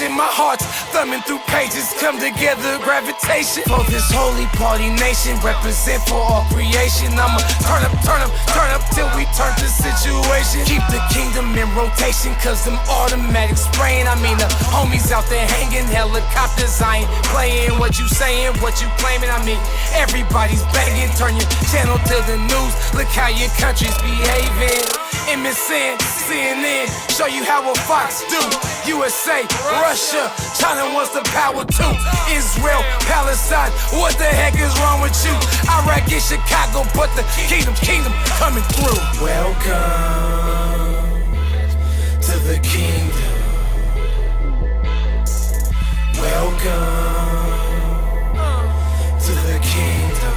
nation. My heart's thumbing through pages, come together, gravitation. For this holy party nation, represent for all creation. I'ma turn up till we turn the situation. Keep the kingdom in rotation, cause them automatic spraying. I mean the homies out there hanging, helicopters. I ain't playing what you saying, what you claiming. I mean everybody's banging. Turn your channel to the news, look how your country's behaving. MSN, CNN, show you how a fox do. USA, Russia, China wants the power too. Israel, Palestine, what the heck is wrong with you? Iraq and Chicago, but the kingdom coming through. Welcome to the kingdom. Welcome to the kingdom.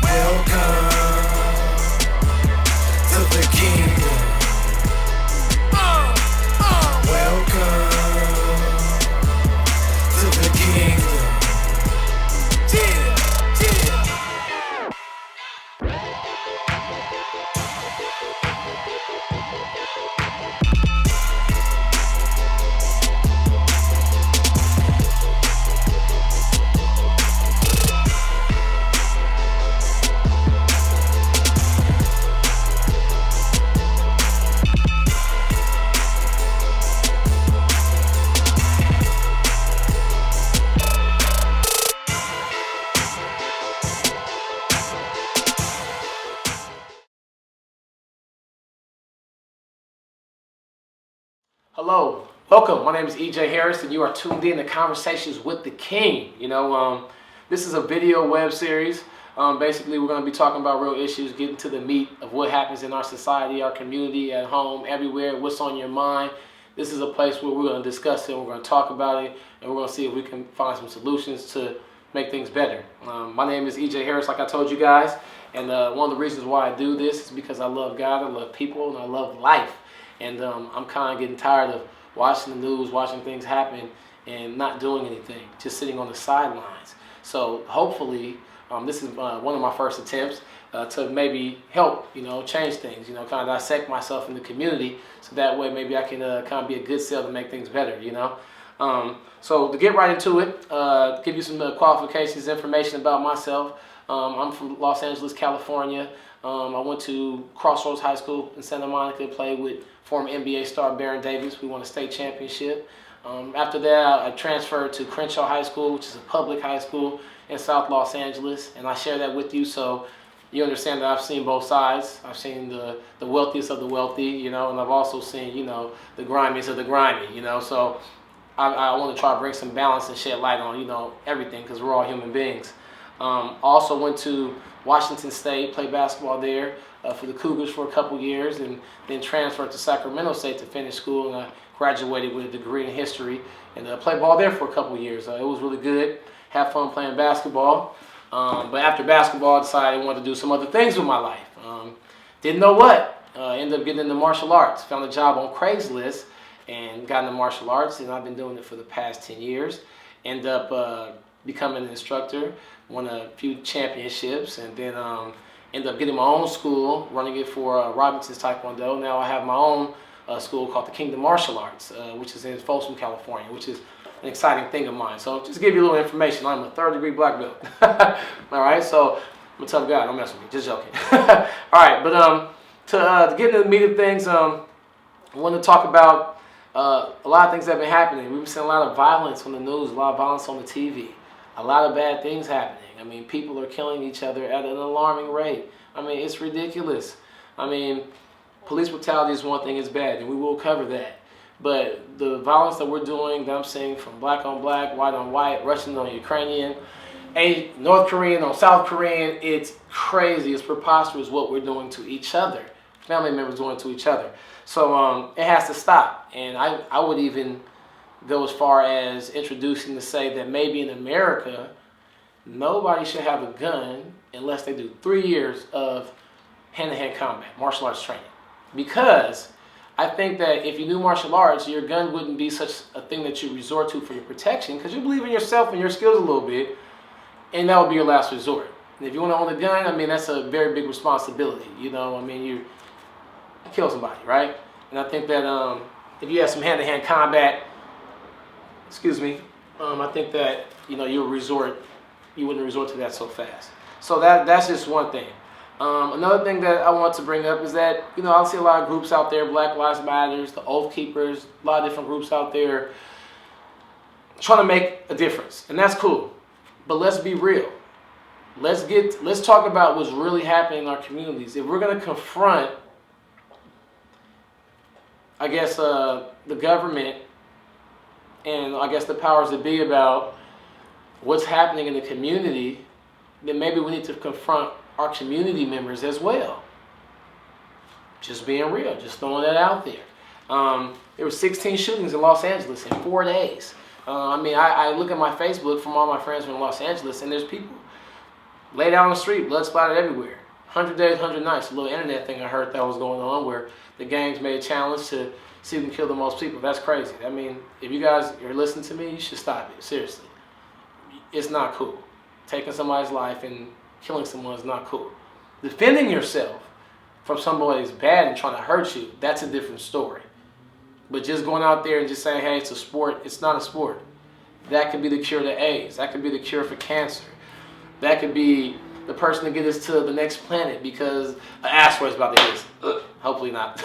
Welcome to the kingdom. Welcome to the kingdom. Hello, welcome. My name is EJ Harris, and you are tuned in to Conversations with the King. This is a video web series. Basically, we're going to be talking about real issues, getting to the meat of what happens in our society, our community, at home, everywhere, what's on your mind. This is a place where we're going to discuss it, we're going to talk about it, and we're going to see if we can find some solutions to make things better. My name is EJ Harris, like I told you guys, and one of the reasons why I do this is because I love God, I love people, and I love life. And I'm kind of getting tired of watching the news, watching things happen, and not doing anything, just sitting on the sidelines. So hopefully, this is one of my first attempts to maybe help, change things, kind of dissect myself in the community, so that way maybe I can kind of be a good cell to make things better, So to get right into it, give you some qualifications, information about myself. I'm from Los Angeles, California. I went to Crossroads High School in Santa Monica, played with former NBA star Baron Davis. We won a state championship. After that, I transferred to Crenshaw High School, which is a public high school in South Los Angeles, and I share that with you so you understand that I've seen both sides. I've seen the wealthiest of the wealthy, and I've also seen, the grimiest of the grimy, So I want to try to bring some balance and shed light on, everything, because we're all human beings. Also went to Washington State, played basketball there for the Cougars for a couple years, and then transferred to Sacramento State to finish school, and I graduated with a degree in history, and played ball there for a couple years. It was really good, had fun playing basketball, but after basketball I decided I wanted to do some other things with my life. Didn't know what, ended up getting into martial arts, found a job on Craigslist, and got into martial arts, and I've been doing it for the past 10 years. Ended up becoming an instructor, won a few championships, and then ended up getting my own school, running it for Robinson's Taekwondo. Now I have my own school called the Kingdom Martial Arts, which is in Folsom, California, which is an exciting thing of mine. So just to give you a little information, I'm a 3rd-degree black belt. All right, so I'm a tough guy, don't mess with me, just joking. All right, but to get into the meat of things, I want to talk about a lot of things that have been happening. We've seen a lot of violence on the news, a lot of violence on the TV. A lot of bad things happening. I mean, people are killing each other at an alarming rate. I mean, it's ridiculous. I mean, police brutality is one thing, it's bad, and we will cover that. But the violence that we're doing, that I'm seeing from black on black, white on white, Russian on Ukrainian, North Korean on South Korean, it's crazy, it's preposterous what we're doing to each other. Family members doing to each other. So it has to stop. And I would even go as far as introducing to say that maybe in America, nobody should have a gun unless they do 3 years of hand-to-hand combat, martial arts training. Because I think that if you do martial arts, your gun wouldn't be such a thing that you resort to for your protection, because you believe in yourself and your skills a little bit, and that would be your last resort. And if you want to own a gun, I mean, that's a very big responsibility. I mean, you kill somebody, right? And I think that if you have some hand-to-hand combat, excuse me, I think that you wouldn't resort to that so fast. So that's just one thing. Another thing that I want to bring up is that I see a lot of groups out there, Black Lives Matters, the Oath Keepers, a lot of different groups out there trying to make a difference, and that's cool. But let's be real. Let's talk about what's really happening in our communities. If we're going to confront, I guess, the government and I guess the powers that be about what's happening in the community, then maybe we need to confront our community members as well. Just being real, just throwing that out there. There were 16 shootings in Los Angeles in 4 days. I look at my Facebook from all my friends from Los Angeles, and there's people laid out on the street, blood splattered everywhere. 100 days, 100 nights, a little internet thing I heard that was going on where the gangs made a challenge to see who can kill the most people. That's crazy. If you guys are listening to me, you should stop it. Seriously. It's not cool. Taking somebody's life and killing someone is not cool. Defending yourself from somebody who's bad and trying to hurt you, that's a different story. But just going out there and just saying, hey, it's a sport, it's not a sport. That could be the cure to AIDS. That could be the cure for cancer. That could be the person to get us to the next planet because an asteroid's about to hit us. Hopefully not.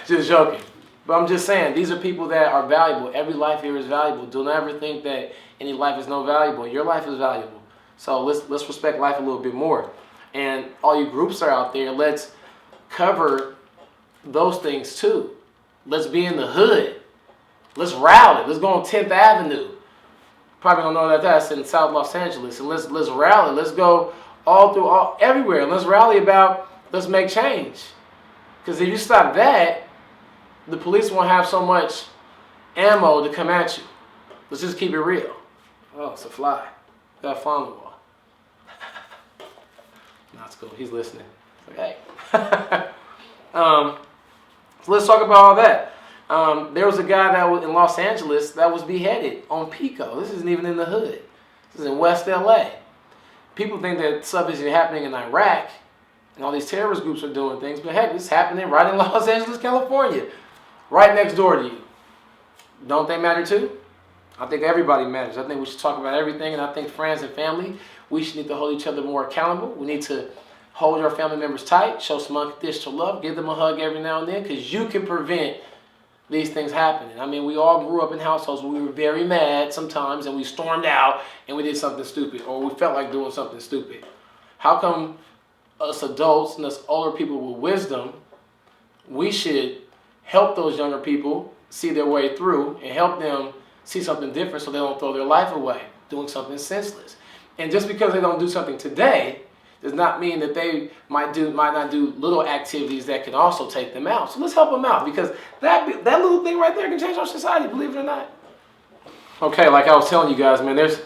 Just joking. But I'm just saying, these are people that are valuable. Every life here is valuable. Don't ever think that any life is no valuable. Your life is valuable. So let's respect life a little bit more. And all you groups are out there, let's cover those things too. Let's be in the hood. Let's rally. Let's go on 10th Avenue. Probably don't know that that's in South Los Angeles. And let's rally. Let's go everywhere. And let's rally about, let's make change. Because if you stop that, the police won't have so much ammo to come at you. Let's just keep it real. Oh, it's a fly. Got a fly on the wall. That's cool. He's listening. Okay. So let's talk about all that. There was a guy that was in Los Angeles that was beheaded on Pico. This isn't even in the hood. This is in West LA. People think that stuff is happening in Iraq and all these terrorist groups are doing things, but heck, it's happening right in Los Angeles, California, right next door to you. Don't they matter too? I think everybody matters. I think we should talk about everything, and I think friends and family, we should need to hold each other more accountable. We need to hold our family members tight, show some unconditional love, give them a hug every now and then, because you can prevent these things happening. We all grew up in households where we were very mad sometimes, and we stormed out and we did something stupid, or we felt like doing something stupid. How come us adults and us older people with wisdom, we should help those younger people see their way through and help them see something different so they don't throw their life away doing something senseless. And just because they don't do something today does not mean that they might not do little activities that can also take them out. So let's help them out, because that little thing right there can change our society, believe it or not. Okay, like I was telling you guys, man, there's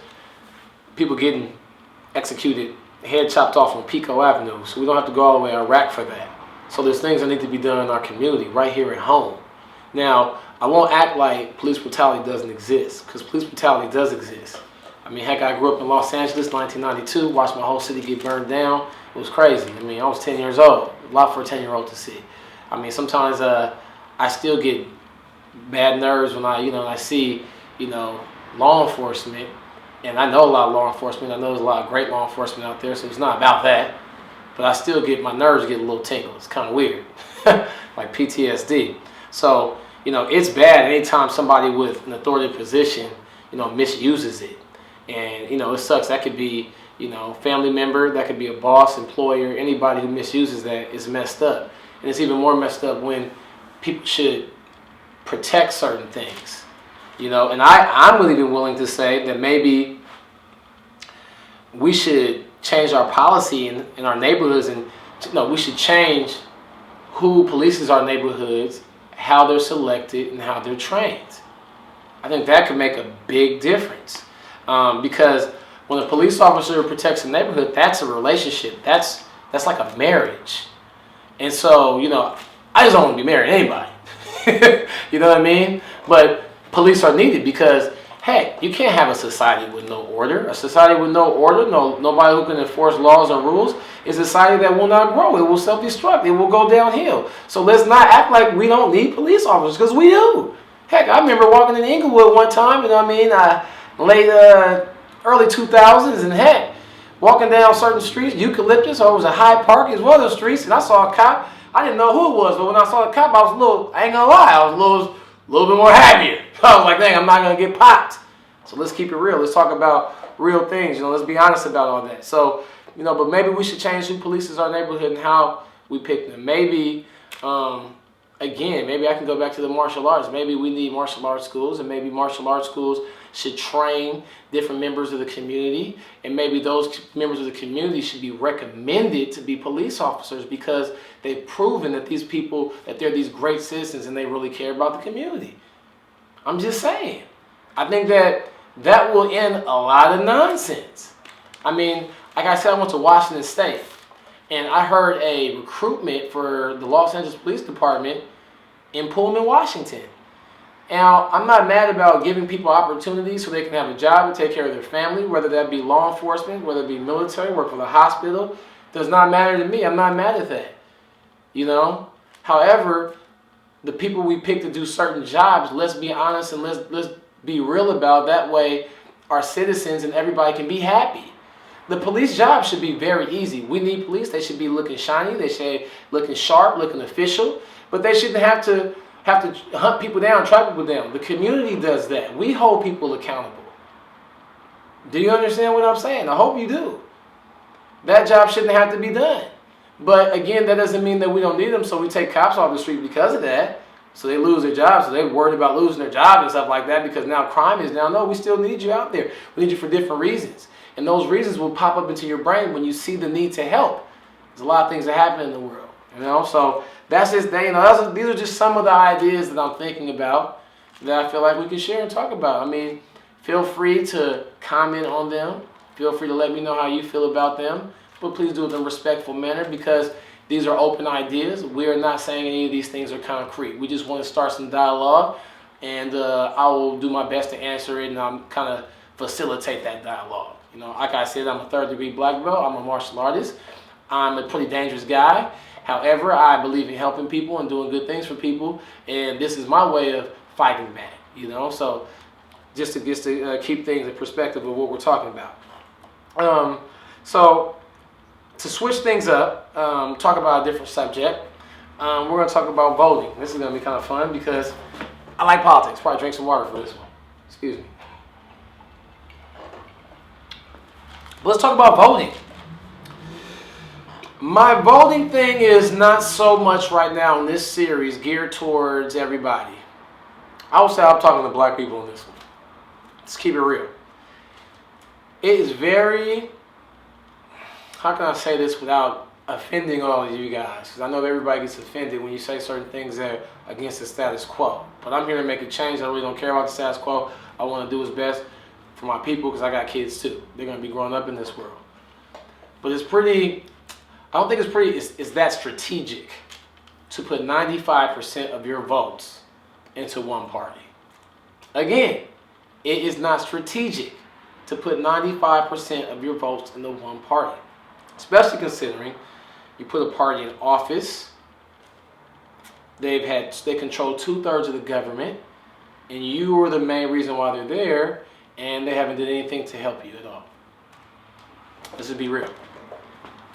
people getting executed, head chopped off on Pico Avenue, so we don't have to go all the way to Iraq for that. So there's things that need to be done in our community, right here at home. Now, I won't act like police brutality doesn't exist, because police brutality does exist. Heck, I grew up in Los Angeles, 1992, watched my whole city get burned down. It was crazy. I was 10 years old, a lot for a 10-year-old to see. Sometimes I still get bad nerves when I see, law enforcement, and I know a lot of law enforcement. I know there's a lot of great law enforcement out there, so it's not about that. But I still my nerves get a little tingle. It's kind of weird, like PTSD. So, it's bad anytime somebody with an authoritative position, misuses it. And, it sucks. That could be, family member, that could be a boss, employer, anybody who misuses that is messed up. And it's even more messed up when people should protect certain things, And I'm really even willing to say that maybe we should change our policy in our neighborhoods, and we should change who polices our neighborhoods, how they're selected, and how they're trained. I think that could make a big difference. Because when a police officer protects a neighborhood, that's a relationship. That's like a marriage. And so, I just don't want to be married to anybody. You know what I mean? But police are needed because, heck, you can't have a society with no order. A society with no order, nobody who can enforce laws or rules, is a society that will not grow. It will self-destruct. It will go downhill. So let's not act like we don't need police officers, because we do. Heck, I remember walking in Inglewood one time, you know what I mean? Late early 2000s, and heck, walking down certain streets, Eucalyptus, or it was a Hyde Park, as well as streets, and I saw a cop. I didn't know who it was, but when I saw the cop, I was a little, I ain't gonna lie, I was a little bit more happier. I was like, dang, I'm not gonna get popped. So let's keep it real. Let's talk about real things. Let's be honest about all that. So, but maybe we should change who polices our neighborhood and how we pick them. Maybe, again, maybe I can go back to the martial arts. Maybe we need martial arts schools, and maybe martial arts schools should train different members of the community, and maybe those members of the community should be recommended to be police officers because they've proven that these people, that they're these great citizens and they really care about the community. I'm just saying. I think that will end a lot of nonsense. I mean, like I said, I went to Washington State, and I heard a recruitment for the Los Angeles Police Department in Pullman, Washington. Now, I'm not mad about giving people opportunities so they can have a job and take care of their family, whether that be law enforcement, whether it be military, work for the hospital. Does not matter to me. I'm not mad at that. However, the people we pick to do certain jobs, let's be honest and let's be real about. That way our citizens and everybody can be happy. The police job should be very easy. We need police. They should be looking shiny. They should be looking sharp, looking official. But they shouldn't have to hunt people down, track people down. The community does that. We hold people accountable. Do you understand what I'm saying? I hope you do. That job shouldn't have to be done. But again, that doesn't mean that we don't need them, so we take cops off the street because of that. So they lose their jobs, so they're worried about losing their job and stuff like that because now crime is down. No, we still need you out there. We need you for different reasons. And those reasons will pop up into your brain when you see the need to help. There's a lot of things that happen in the world, So that's just, these are just some of the ideas that I'm thinking about that I feel like we can share and talk about. I mean, feel free to comment on them. Feel free to let me know how you feel about them. But please do it in a respectful manner because these are open ideas. We are not saying any of these things are concrete. We just want to start some dialogue, and I will do my best to answer it, and I'm kind of facilitate that dialogue. Like I said, I'm a third-degree black belt. I'm a martial artist. I'm a pretty dangerous guy. However, I believe in helping people and doing good things for people, and this is my way of fighting back. So just to keep things in perspective of what we're talking about. So to switch things up, talk about a different subject. We're going to talk about voting. This is going to be kind of fun because I like politics. Probably drink some water for this one. Excuse me. But let's talk about voting. My voting thing is not so much right now in this series geared towards everybody. I would say I'm talking to black people in this one. Let's keep it real. It is very, how can I say this without offending all of you guys? Because I know everybody gets offended when you say certain things that are against the status quo. But I'm here to make a change. I really don't care about the status quo. I want to do what's best for my people because I got kids too. They're going to be growing up in this world. But it's pretty, I don't think it's that strategic to put 95% of your votes into one party. Again, it is not strategic to put 95% of your votes into one party. Especially considering you put a party in office, they control 2/3 of the government, and you are the main reason why they're there, and they haven't done anything to help you at all. Let's just be real.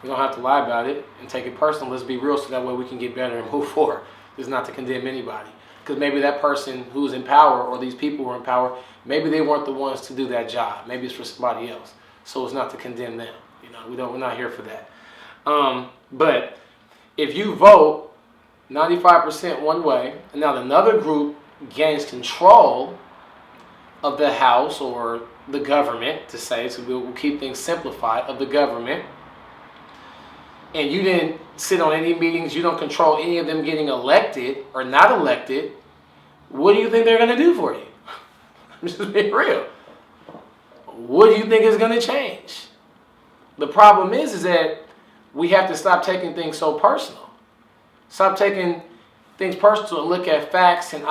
We don't have to lie about it and take it personal. Let's be real so that way we can get better and move forward. This is not to condemn anybody. Because maybe that person who's in power or these people who are in power, maybe they weren't the ones to do that job. Maybe it's for somebody else. So it's not to condemn them. We're not here for that. But if you vote 95% one way, and now another group gains control of the House or the government, to say, so we'll keep things simplified, of the government, and you didn't sit on any meetings, you don't control any of them getting elected or not elected, what do you think they're going to do for you? I'm just being real. What do you think is going to change? The problem is that we have to stop taking things so personal. Stop taking things personal and look at facts and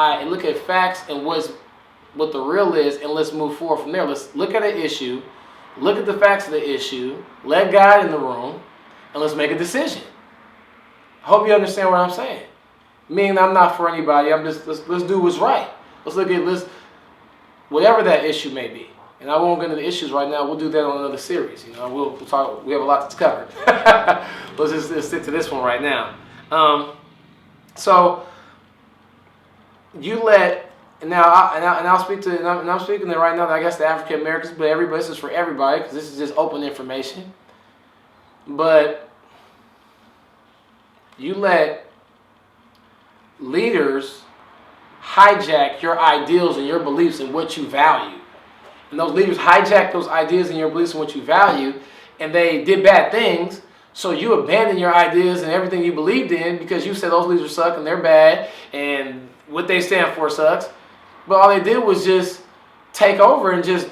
what the real is, and let's move forward from there. Let's look at an issue, look at the facts of the issue, let God in the room, and let's make a decision. I hope you understand what I'm saying. Meaning I'm not for anybody. I'm just let's do what's right. whatever that issue may be. And I won't get into the issues right now. We'll do that on another series. You know, we'll talk. We have a lot to cover. Let's just stick to this one right now. So you let I'll speak to and I'm speaking to right now. I guess the African Americans, but everybody. This is for everybody because this is just open information. But you let leaders hijack your ideals and your beliefs and what you value. And those leaders hijack those ideas and your beliefs and what you value, and they did bad things, so you abandon your ideas and everything you believed in because you said those leaders suck and they're bad and what they stand for sucks. But all they did was just take over and just,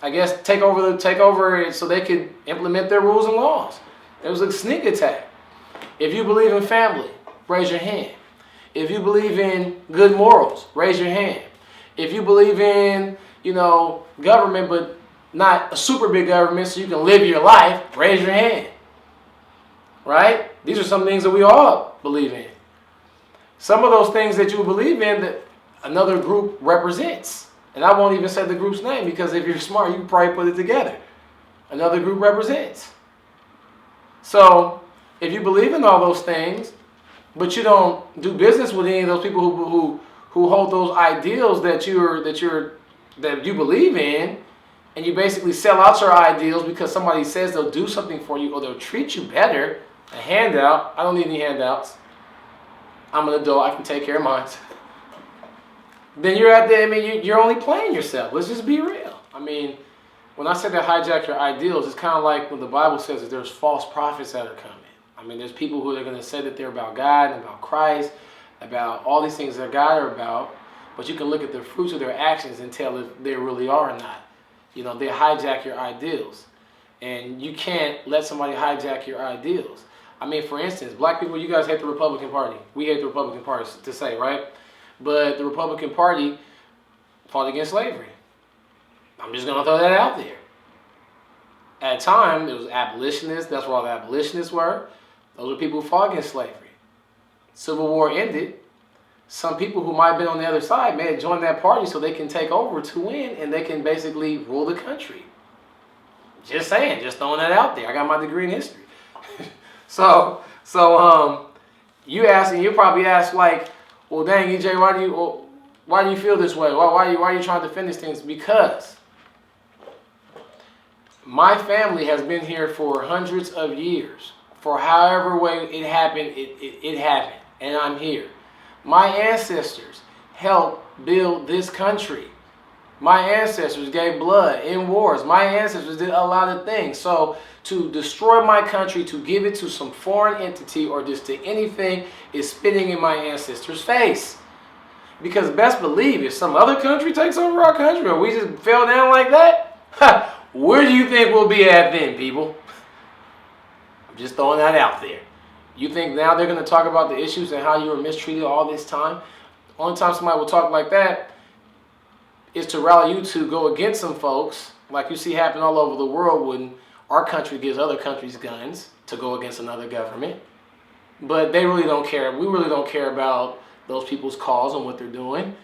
I guess, take over it so they could implement their rules and laws. It was a sneak attack. If you believe in family, raise your hand. If you believe in good morals, raise your hand. If you believe in, government, but not a super big government so you can live your life, raise your hand. Right? These are some things that we all believe in. Some of those things that you believe in that another group represents. And I won't even say the group's name because if you're smart, you can probably put it together. Another group represents. So if you believe in all those things, but you don't do business with any of those people who hold those ideals that you believe in, and you basically sell out your ideals because somebody says they'll do something for you or they'll treat you better, a handout. I don't need any handouts. I'm an adult. I can take care of mine. Then you're only playing yourself. Let's just be real. I mean, when I said that hijack your ideals, it's kind of like when the Bible says that there's false prophets that are coming. I mean, there's people who are going to say that they're about God and about Christ, about all these things that God are about, but you can look at the fruits of their actions and tell if they really are or not. They hijack your ideals. And you can't let somebody hijack your ideals. I mean, for instance, black people, you guys hate the Republican Party. We hate the Republican Party to say, right? But the Republican Party fought against slavery. I'm just going to throw that out there. At a time, it was abolitionists. That's where all the abolitionists were. Those are people who fought against slavery. Civil War ended. Some people who might have been on the other side may have joined that party so they can take over to win and they can basically rule the country. Just saying, just throwing that out there. I got my degree in history. So you ask, and you probably ask like, well, dang, EJ, why do you feel this way? Why are you trying to defend these things? Because my family has been here for hundreds of years. For however way it happened, it happened, and I'm here. My ancestors helped build this country. My ancestors gave blood in wars. My ancestors did a lot of things. So to destroy my country, to give it to some foreign entity or just to anything is spitting in my ancestors' face. Because best believe if some other country takes over our country or we just fell down like that, where do you think we'll be at then, people? I'm just throwing that out there. You think now they're going to talk about the issues and how you were mistreated all this time? The only time somebody will talk like that is to rally you to go against some folks, like you see happen all over the world when our country gives other countries guns to go against another government. But they really don't care. We really don't care about those people's cause and what they're doing.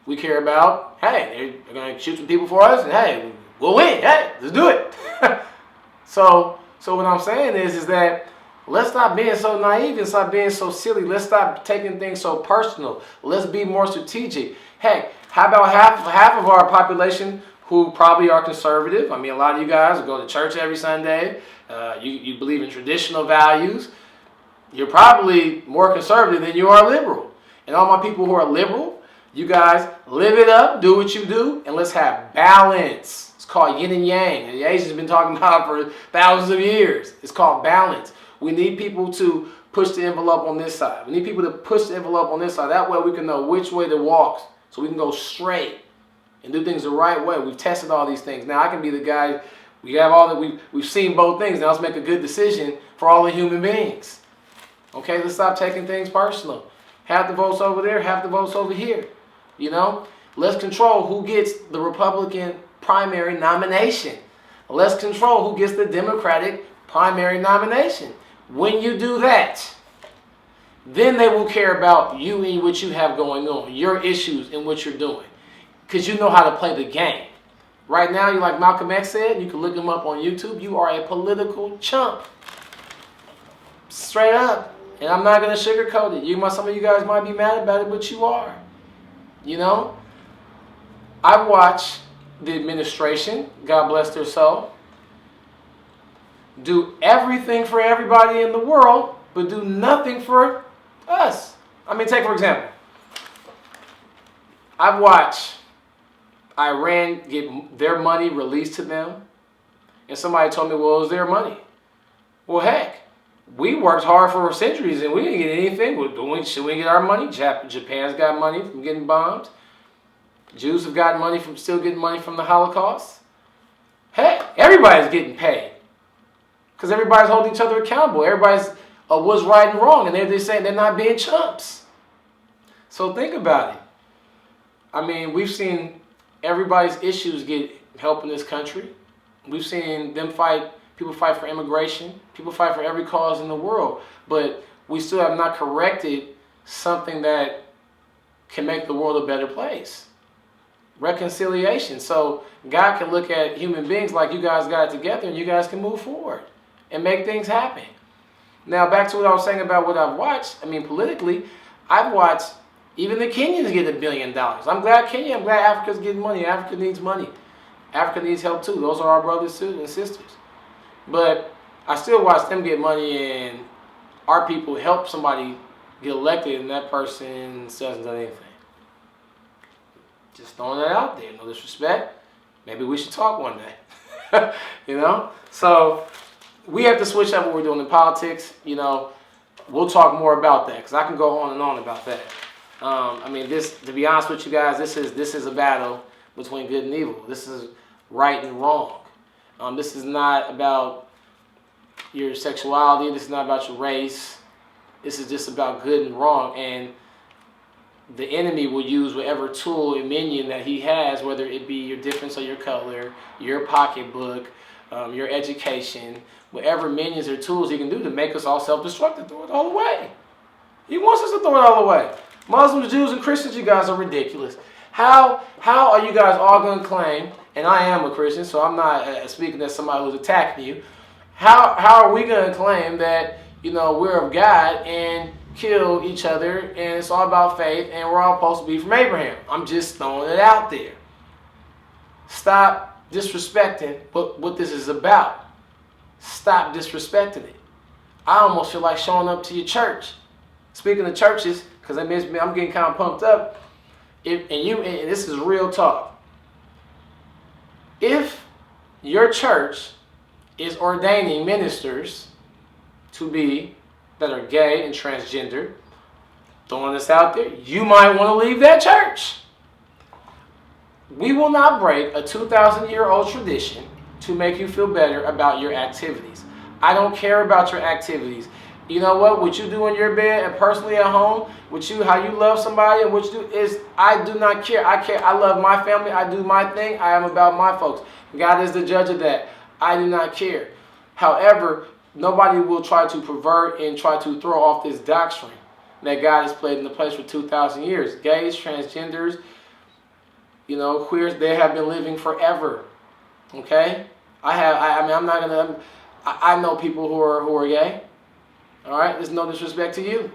We care about, hey, they're going to shoot some people for us, and hey, we'll win. Hey, let's do it. So what I'm saying is that let's stop being so naive and stop being so silly. Let's stop taking things so personal. Let's be more strategic. Hey, how about half of our population who probably are conservative? I mean, a lot of you guys go to church every Sunday. You believe in traditional values. You're probably more conservative than you are liberal. And all my people who are liberal, you guys live it up, do what you do, and let's have balance. It's called yin and yang. The Asians have been talking about for thousands of years. It's called balance. We need people to push the envelope on this side. We need people to push the envelope on this side. That way we can know which way to walk, so we can go straight and do things the right way. We've tested all these things. Now I can be the guy. We have all that. We've seen both things. Now let's make a good decision for all the human beings. Okay, let's stop taking things personal. Half the votes over there, half the votes over here. Let's control who gets the Republican primary nomination. Let's control who gets the Democratic primary nomination. When you do that, then they will care about you and what you have going on, your issues and what you're doing. Because you know how to play the game. Right now, you like Malcolm X said, you can look him up on YouTube, you are a political chump. Straight up. And I'm not going to sugarcoat it. Some of you guys might be mad about it, but you are. You know? I've watched the administration, God bless their soul, do everything for everybody in the world, but do nothing for us. I mean, take for example, I've watched Iran get their money released to them, and somebody told me, well, it was their money. Well, heck, we worked hard for centuries and we didn't get anything. Should we get our money? Japan's got money from getting bombed. Jews have gotten money from still getting money from the Holocaust. Heck, everybody's getting paid because everybody's holding each other accountable. Everybody's what's right and wrong, and they're saying they're not being chumps. So think about it. I mean, we've seen everybody's issues get help in this country. We've seen them fight. People fight for immigration. People fight for every cause in the world. But we still have not corrected something that can make the world a better place. Reconciliation. So God can look at human beings like you guys got it together and you guys can move forward and make things happen. Now, back to what I was saying about what I've watched. I mean, politically, I've watched even the Kenyans get $1 billion. I'm glad I'm glad Africa's getting money. Africa needs money. Africa needs help too. Those are our brothers too and sisters. But I still watch them get money and our people help somebody get elected and that person doesn't do anything. Just throwing that out there. No disrespect. Maybe we should talk one day. You know? So we have to switch up what we're doing in politics. You know, we'll talk more about that because I can go on and on about that. I mean, to be honest with you guys, this is a battle between good and evil. This is right and wrong. This is not about your sexuality. This is not about your race. This is just about good and wrong. And the enemy will use whatever tool and minion that he has, whether it be your difference of your color, your pocketbook, your education, whatever minions or tools he can do to make us all self-destructive, throw it all away. He wants us to throw it all away. Muslims, Jews, and Christians, you guys are ridiculous. How are you guys all going to claim, and I am a Christian, so I'm not speaking as somebody who's attacking you, how are we going to claim that, you know, we're of God and kill each other and it's all about faith and we're all supposed to be from Abraham? I'm just throwing it out there. Stop disrespecting what this is about. Stop disrespecting it. I almost feel like showing up to your church. Speaking of churches, because I'm getting kind of pumped up, and this is real talk. If your church is ordaining ministers that are gay and transgender, throwing this out there, you might want to leave that church. We will not break a 2,000-year-old tradition to make you feel better about your activities. I don't care about your activities. You know what you do in your bed and personally at home, how you love somebody and what you do is, I do not care. I love my family. I do my thing. I am about my folks. God is the judge of that. I do not care. However, nobody will try to pervert and try to throw off this doctrine that God has played into place for 2,000 years. Gays, transgenders, you know, queers, they have been living forever. Okay? I know people who are gay. All right? There's no disrespect to you.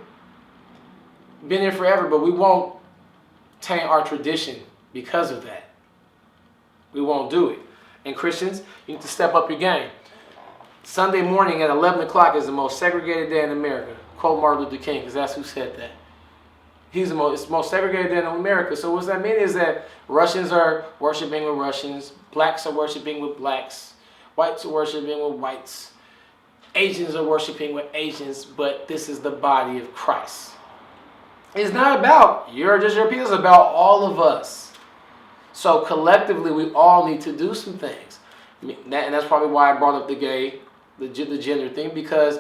Been here forever, but we won't taint our tradition because of that. We won't do it. And Christians, you need to step up your game. Sunday morning at 11 o'clock is the most segregated day in America. Quote Martin Luther King, because that's who said that. It's the most segregated day in America. So what that mean is that Russians are worshiping with Russians, blacks are worshiping with blacks, whites are worshiping with whites, Asians are worshiping with Asians, but this is the body of Christ. It's not about your people, it's about all of us. So collectively, we all need to do some things. And that's probably why I brought up the gender thing, because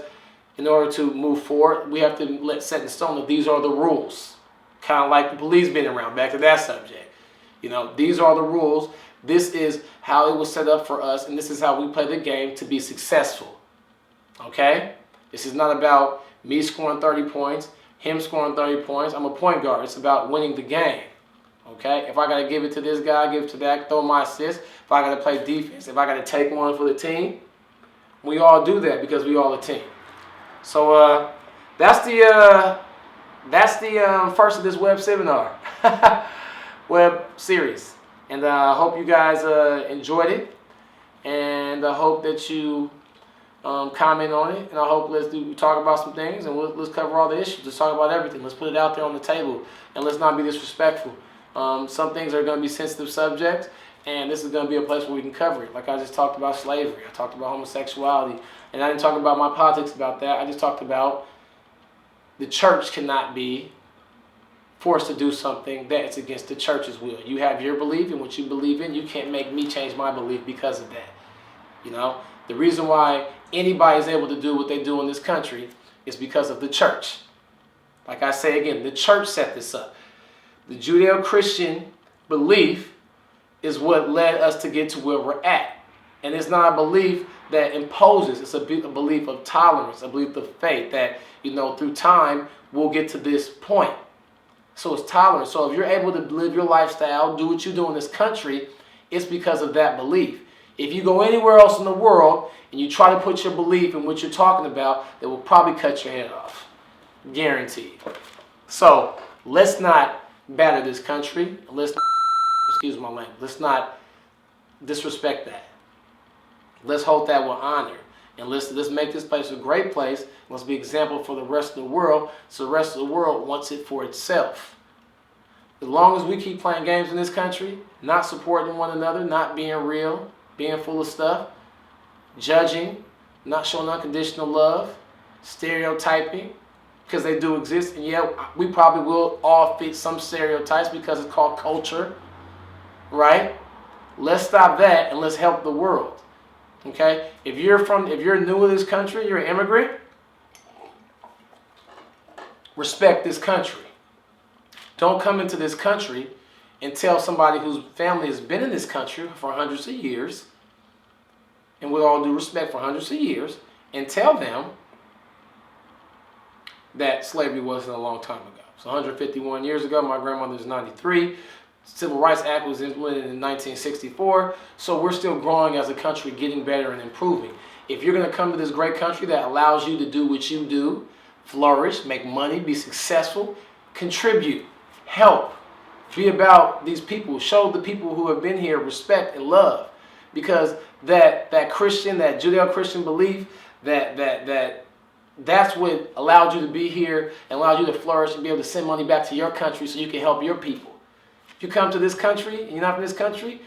in order to move forward, we have to set in stone that these are the rules. Kind of like the police being around, back to that subject. You know, these are the rules. This is how it was set up for us, and this is how we play the game to be successful. Okay? This is not about me scoring 30 points, him scoring 30 points. I'm a point guard. It's about winning the game. Okay? If I got to give it to this guy, give it to that, throw my assist. If I got to play defense, if I got to take one for the team, we all do that because we all a team. So that's the first of this web seminar, web series. And I hope you guys enjoyed it. And I hope that you comment on it. And I hope let's talk about some things, and let's cover all the issues. Let's talk about everything. Let's put it out there on the table, and let's not be disrespectful. Some things are going to be sensitive subjects, and this is going to be a place where we can cover it. Like I just talked about slavery. I talked about homosexuality. And I didn't talk about my politics about that. I just talked about the church cannot be forced to do something that's against the church's will. You have your belief in what you believe in. You can't make me change my belief because of that. You know, the reason why anybody is able to do what they do in this country is because of the church. Like I say again, the church set this up. The Judeo-Christian belief is what led us to get to where we're at. And it's not a belief that imposes. It's a belief of tolerance, a belief of faith that, you know, through time, we'll get to this point. So it's tolerance. So if you're able to live your lifestyle, do what you do in this country, it's because of that belief. If you go anywhere else in the world and you try to put your belief in what you're talking about, they will probably cut your head off. Guaranteed. So let's not batter this country. Let's not, excuse my language, let's not disrespect that. Let's hold that with honor. And let's make this place a great place. Let's be an example for the rest of the world, so the rest of the world wants it for itself. As long as we keep playing games in this country, not supporting one another, not being real, being full of stuff, judging, not showing unconditional love, stereotyping, because they do exist. And yeah, we probably will all fit some stereotypes because it's called culture, right? Let's stop that and let's help the world. Okay, if you're new to this country, you're an immigrant, respect this country. Don't come into this country and tell somebody whose family has been in this country for hundreds of years, and with all due respect, for hundreds of years, and tell them that slavery wasn't a long time ago. So 151 years ago, my grandmother was 93. Civil Rights Act was implemented in 1964, so we're still growing as a country, getting better and improving. If you're going to come to this great country that allows you to do what you do, flourish, make money, be successful, contribute, help, be about these people, show the people who have been here respect and love, because that Christian, that Judeo-Christian belief, that's what allowed you to be here and allowed you to flourish and be able to send money back to your country so you can help your people. If you come to this country and you're not from this country,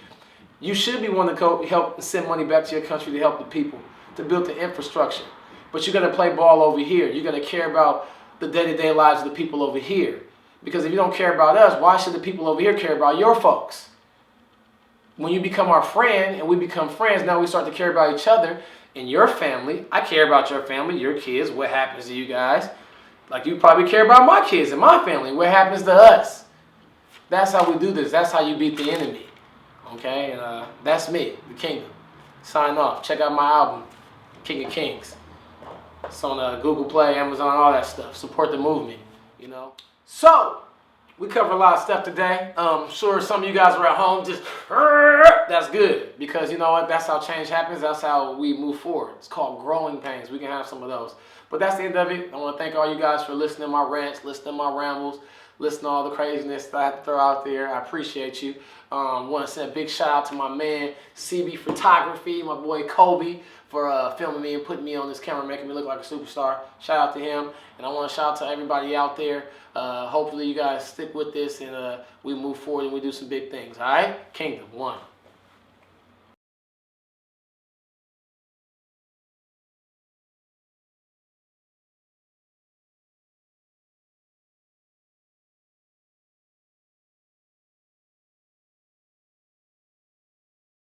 you should be one to go help send money back to your country to help the people, to build the infrastructure. But you're going to play ball over here. You're going to care about the day-to-day lives of the people over here. Because if you don't care about us, why should the people over here care about your folks? When you become our friend and we become friends, now we start to care about each other and your family. I care about your family, your kids, what happens to you guys. Like you probably care about my kids and my family, what happens to us. That's how we do this. That's how you beat the enemy. Okay? And that's me, the Kingdom. Sign off. Check out my album, King of Kings. It's on Google Play, Amazon, all that stuff. Support the movement, you know. So, we covered a lot of stuff today. Sure, some of you guys were at home just, that's good. Because you know what? That's how change happens. That's how we move forward. It's called growing pains. We can have some of those. But that's the end of it. I want to thank all you guys for listening to my rants, listening to my rambles, listening to all the craziness that I throw out there. I appreciate you. Want to send a big shout out to my man, CB Photography, my boy Kobe, for filming me and putting me on this camera, making me look like a superstar. Shout out to him. And I want to shout out to everybody out there. Hopefully you guys stick with this and we move forward and we do some big things. All right? Kingdom, one.